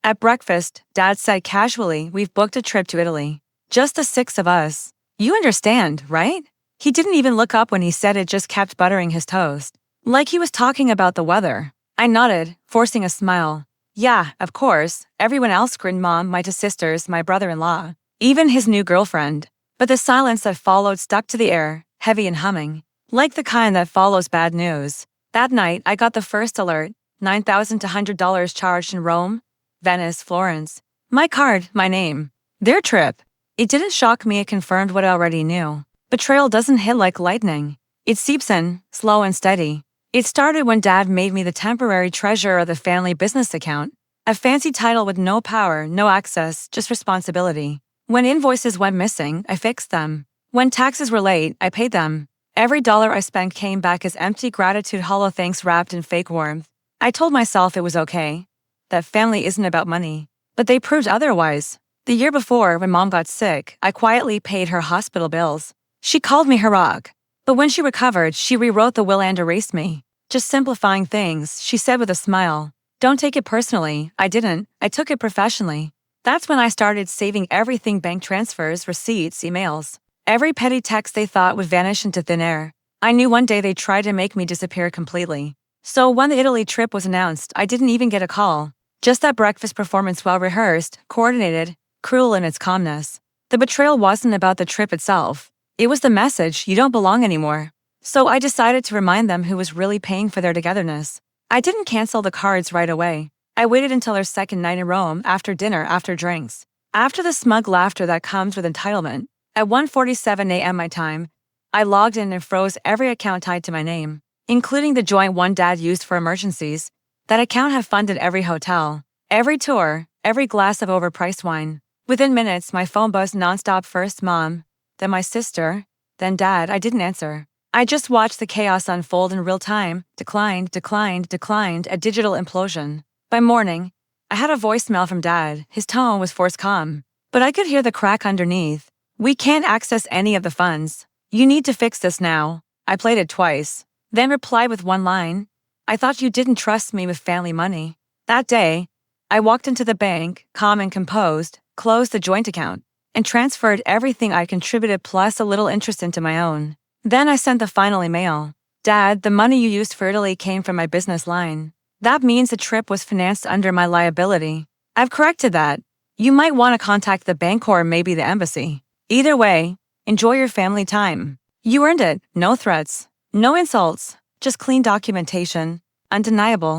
At breakfast, Dad said casually, "We've booked a trip to Italy. Just the six of us. You understand, right?" He didn't even look up when he said it, just kept buttering his toast. Like he was talking about the weather. I nodded, forcing a smile. Yeah, of course. Everyone else grinned: Mom, my two sisters, my brother-in-law, even his new girlfriend. But the silence that followed stuck to the air, heavy and humming, like the kind that follows bad news. That night, I got the first alert: $9,200 charged in Rome, Venice, Florence. My card, my name. Their trip. It didn't shock me, it confirmed what I already knew. Betrayal doesn't hit like lightning. It seeps in, slow and steady. It started when Dad made me the temporary treasurer of the family business account. A fancy title with no power, no access, just responsibility. When invoices went missing, I fixed them. When taxes were late, I paid them. Every dollar I spent came back as empty gratitude, hollow thanks wrapped in fake warmth. I told myself it was okay. That family isn't about money. But they proved otherwise. The year before, when Mom got sick, I quietly paid her hospital bills. She called me her rock. But when she recovered, she rewrote the will and erased me. Just simplifying things, she said with a smile. Don't take it personally. I didn't. I took it professionally. That's when I started saving everything: bank transfers, receipts, emails. Every petty text they thought would vanish into thin air. I knew one day they'd try to make me disappear completely. So when the Italy trip was announced, I didn't even get a call. Just that breakfast performance, well rehearsed, coordinated, cruel in its calmness. The betrayal wasn't about the trip itself. It was the message: you don't belong anymore. So I decided to remind them who was really paying for their togetherness. I didn't cancel the cards right away. I waited until our second night in Rome, after dinner, after drinks. After the smug laughter that comes with entitlement. At 1:47 a.m. my time, I logged in and froze every account tied to my name, including the joint one Dad used for emergencies. That account had funded every hotel, every tour, every glass of overpriced wine. Within minutes, my phone buzzed nonstop: first Mom, then my sister, then Dad. I didn't answer. I just watched the chaos unfold in real time: declined, declined, declined, a digital implosion. By morning, I had a voicemail from Dad. His tone was forced calm, but I could hear the crack underneath. We can't access any of the funds. You need to fix this now. I played it twice, then replied with one line: I thought you didn't trust me with family money. That day, I walked into the bank, calm and composed, closed the joint account, and transferred everything I contributed plus a little interest into my own. Then I sent the final email. Dad, the money you used for Italy came from my business line. That means the trip was financed under my liability. I've corrected that. You might want to contact the bank or maybe the embassy. Either way, enjoy your family time. You earned it. No threats. No insults. Just clean documentation. Undeniable.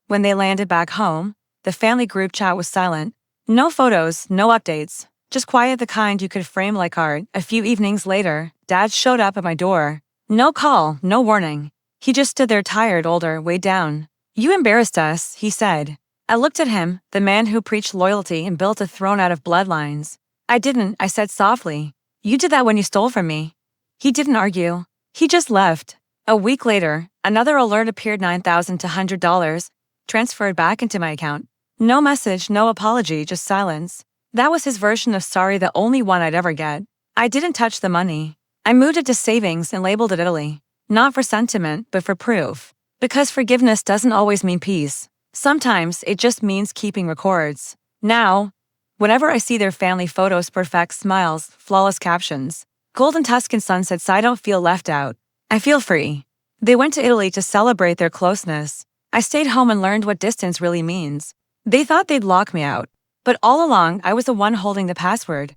When they landed back home, the family group chat was silent. No photos, no updates. Just quiet, the kind you could frame like art. A few evenings later, Dad showed up at my door. No call, no warning. He just stood there, tired, older, weighed down. You embarrassed us, he said. I looked at him, the man who preached loyalty and built a throne out of bloodlines. I didn't, I said softly. You did that when you stole from me. He didn't argue. He just left. A week later, another alert appeared: $9,200 transferred back into my account. No message, no apology, just silence. That was his version of sorry, the only one I'd ever get. I didn't touch the money. I moved it to savings and labeled it Italy. Not for sentiment, but for proof. Because forgiveness doesn't always mean peace. Sometimes it just means keeping records. Now, whenever I see their family photos, perfect smiles, flawless captions, golden Tuscan sunsets, I don't feel left out. I feel free. They went to Italy to celebrate their closeness. I stayed home and learned what distance really means. They thought they'd lock me out. But all along, I was the one holding the password.